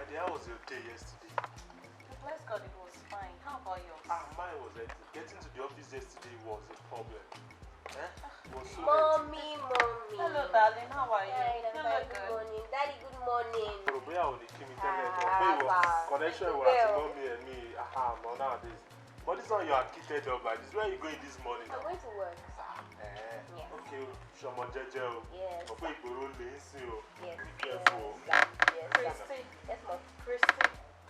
dear, how was your day yesterday? Bless God, it was fine. How about yours? Mine was hectic. Getting to the office yesterday was a problem. Was so Mommy. Hello, darling. How are you? Hi, You look good good. morning. Daddy, good morning. Probably I will keep me telling connection well. with mommy and me. Nowadays. But this one you are kicked up like this. Where are you going this morning? I'm going to work. Yes. Okay, Shomo Jeje. Yes. Okay, Igoro Lazy. Yes. Be careful. Yes. Christy. Yes, Mom. Christy.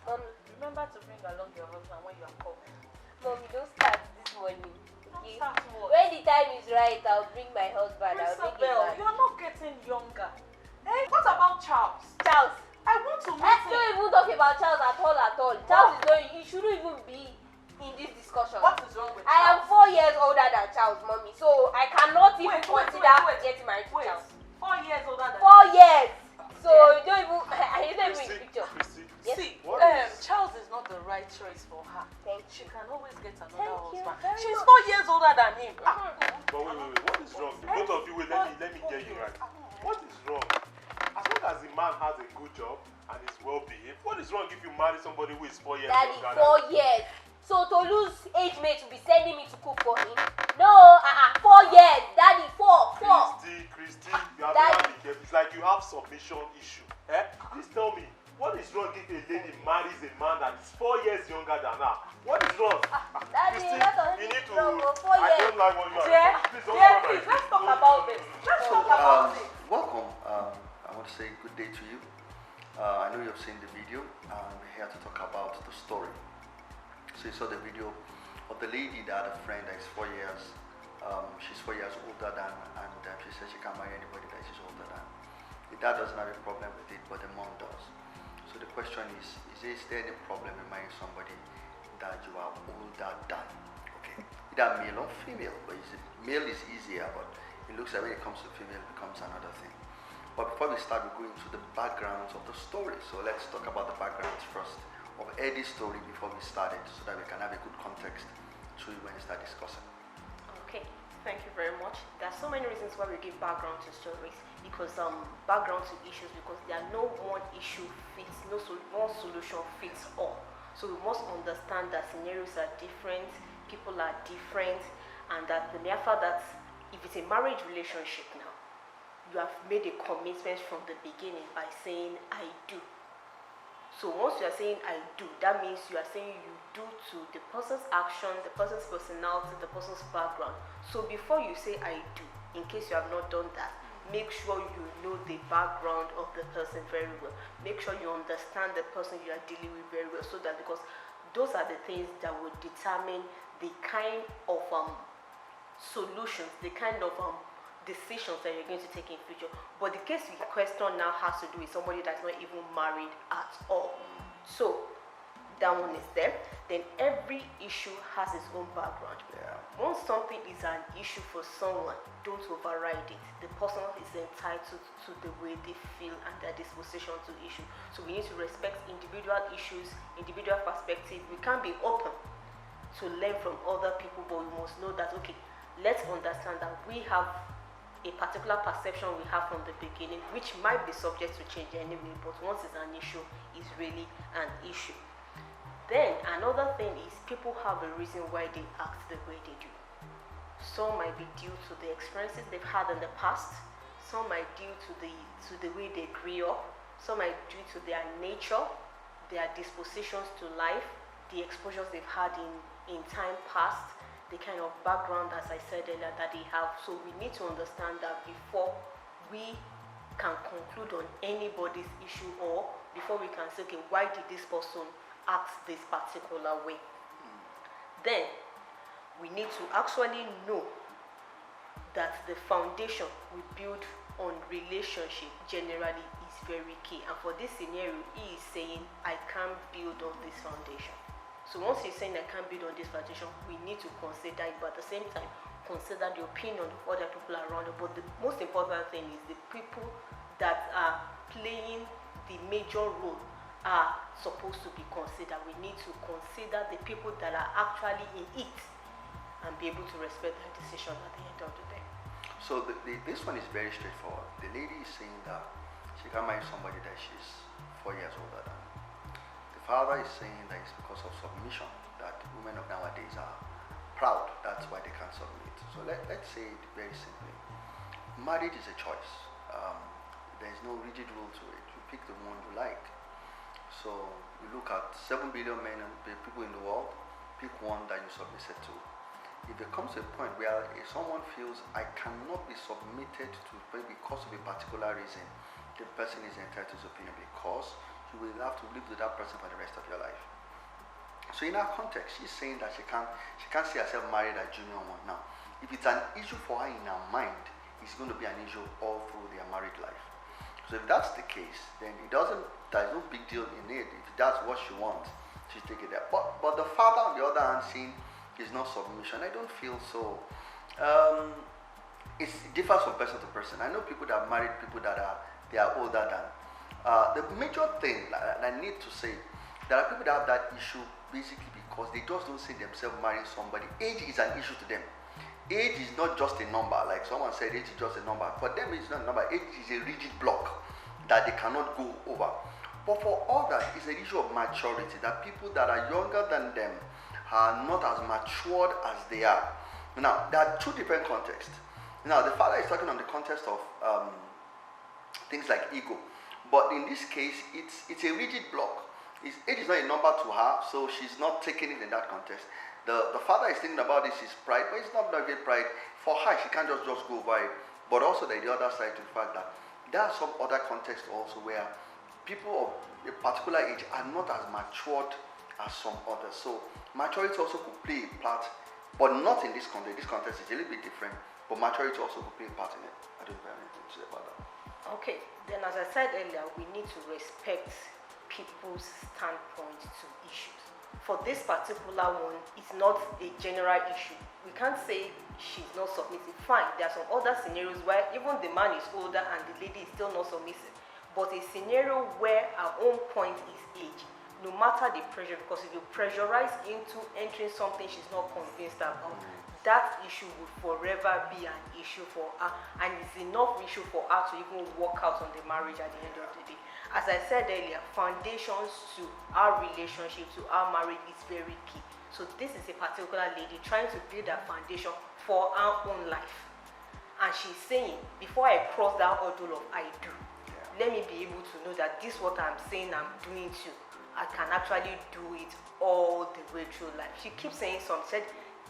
Mommy. Remember to bring along your husband when you are coming. Mommy, don't start this morning. Okay? Start what? When the time is right, I'll bring my husband. I'll bring him Isabel, back. you're not getting younger. Hey, what about Charles? Charles. I want to meet Let's him. not even talk about Charles at all. Charles is not, he shouldn't even be in this discussion. What is wrong with I am Charles? 4 years older than Charles, Mommy, so I cannot even consider getting married to Wait, Charles. 4 years older than 4 years. So you don't even, I don't even in the picture. Christy. Yes. See, What Charles is not the right choice for her. Thank She can always get another Thank you husband. very She's much. 4 years older than him. But wait, what is wrong? The both of you, wait, let me get you right. What is wrong? As long as the man has a good job and is well behaved, what is wrong if you marry somebody who is 4 years Daddy, younger 4 years. So to lose age mate to be sending me to cook for him? No, 4 years. Daddy, 4. Christy, you have Daddy. to be careful. It's like you have submission issue. Please tell me, what is wrong if a lady marries a man that is 4 years younger than her? What is wrong? Daddy, Christy, let us you be need to. strong for 4 I years. don't like what you are Dear, doing. Please don't dear, come please, like let's this. talk about this. Let's talk about it. Welcome. I want to say good day to you. I know you've seen the video, and we're here to talk about the story. So you saw the video of the lady that had a friend that is 4 years. She's 4 years older than, and she says she can't marry anybody that she's older than. The dad doesn't have a problem with it, but the mom does. So the question is there any problem in marrying somebody that you are older than? Okay, either male or female, but male is easier, but it looks like when it comes to female, it becomes another thing. But before we start, we're going to the backgrounds of the story. So let's talk about the backgrounds first of Eddie's story before we start it, so that we can have a good context to it when we start discussing. Okay, thank you very much. There are so many reasons why we give background to stories, because background to issues, because there are no one issue fits, one solution fits all. So we must understand that scenarios are different, people are different, and that the mere fact that if it's a marriage relationship now, you have made a commitment from the beginning by saying I do. So once you are saying I do, that means you are saying you do to the person's action, the person's personality, the person's background. So before you say I do, in case you have not done that, make sure you know the background of the person very well. Make sure you understand the person you are dealing with very well, so that, because those are the things that will determine the kind of solutions, the kind of decisions that you're going to take in future. But the case the question now has to do with somebody that's not even married at all. So that one is there. Then every issue has its own background. Yeah. Once something is an issue for someone, don't override it. The person is entitled to the way they feel and their disposition to issue. So we need to respect individual issues, individual perspective. We can't be open to learn from other people, but we must know that, okay, let's understand that we have a particular perception we have from the beginning, which might be subject to change anyway, but once it's an issue, it's really an issue. Then another thing is, people have a reason why they act the way they do. Some might be due to the experiences they've had in the past, some might be due to the way they grew up, some might be due to their nature, their dispositions to life, the exposures they've had in time past, the kind of background, as I said earlier, that they have. So we need to understand that before we can conclude on anybody's issue, or before we can say, okay, why did this person act this particular way? Then we need to actually know that the foundation we build on relationship generally is very key. And for this scenario, he is saying, I can't build on this foundation. So once he's saying I can't build on this foundation, we need to consider it, but at the same time, consider the opinion of other people around it. But the most important thing is the people that are playing the major role are supposed to be considered. We need to consider the people that are actually in it and be able to respect their decision at the end of the day. So this one is very straightforward. The lady is saying that she can't marry somebody that she's 4 years older than. father is saying that it's because of submission that women of nowadays are proud. That's why they can't submit. So let's say it very simply. Marriage is a choice. There is no rigid rule to it. You pick the one you like. So you look at 7 billion men and people in the world, pick one that you submitted to. If there comes a point where if someone feels I cannot be submitted to because of a particular reason, the person is entitled to his opinion, because you will have to live with that person for the rest of your life. So in our context, she's saying that she can't see herself married at junior one. Now, if it's an issue for her in her mind, it's going to be an issue all through their married life. So if that's the case, then there's no big deal in it. If that's what she wants, she's taking that. But the father, on the other hand, saying is not submission, I don't feel so. It differs from person to person. I know people that married people that are older than. The major thing that I need to say, there are people that have that issue basically because they just don't see themselves marrying somebody. Age is an issue to them. Age is not just a number, like someone said, age is just a number. For them, it's not a number. Age is a rigid block that they cannot go over. But for others, it's an issue of maturity, that people that are younger than them are not as matured as they are. Now, there are two different contexts. Now, the father is talking on the context of things like ego. But in this case, it's a rigid block. Age is not a number to her, so she's not taking it in that context. The father is thinking about this, his pride, but it's not really pride. For her, she can't just go over it. But also the other side to the fact that there are some other contexts also where people of a particular age are not as matured as some others. So maturity also could play a part, but not in this context. This context is a little bit different, but maturity also could play a part in it. I don't have anything to say about that. Okay, then as I said earlier, we need to respect people's standpoint to issues. For this particular one, it's not a general issue. We can't say she's not submissive. Fine, there are some other scenarios where even the man is older and the lady is still not submissive. But a scenario where our own point is age, no matter the pressure, because if you pressurize into entering something she's not convinced about, that issue would forever be an issue for her, and it's enough issue for her to even work out on the marriage at the end of the day. As I said earlier, foundations to our relationship, to our marriage is very key. So this is a particular lady trying to build a foundation for her own life. And she's saying, before I cross that hurdle of I do, let me be able to know that this what I'm saying I'm doing to, I can actually do it all the way through life. She keeps saying said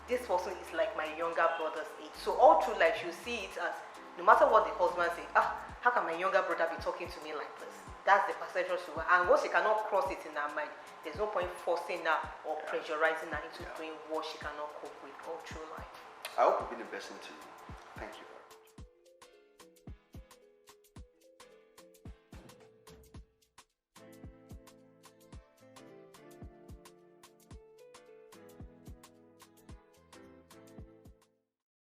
this person is like my younger brother's age. So all through life, you see it as, no matter what the husband says, how can my younger brother be talking to me like this? That's the perception she wants. And once she cannot cross it in her mind, there's no point forcing her or pressurizing her into doing what she cannot cope with all through life. I hope you've been the best to you. Thank you.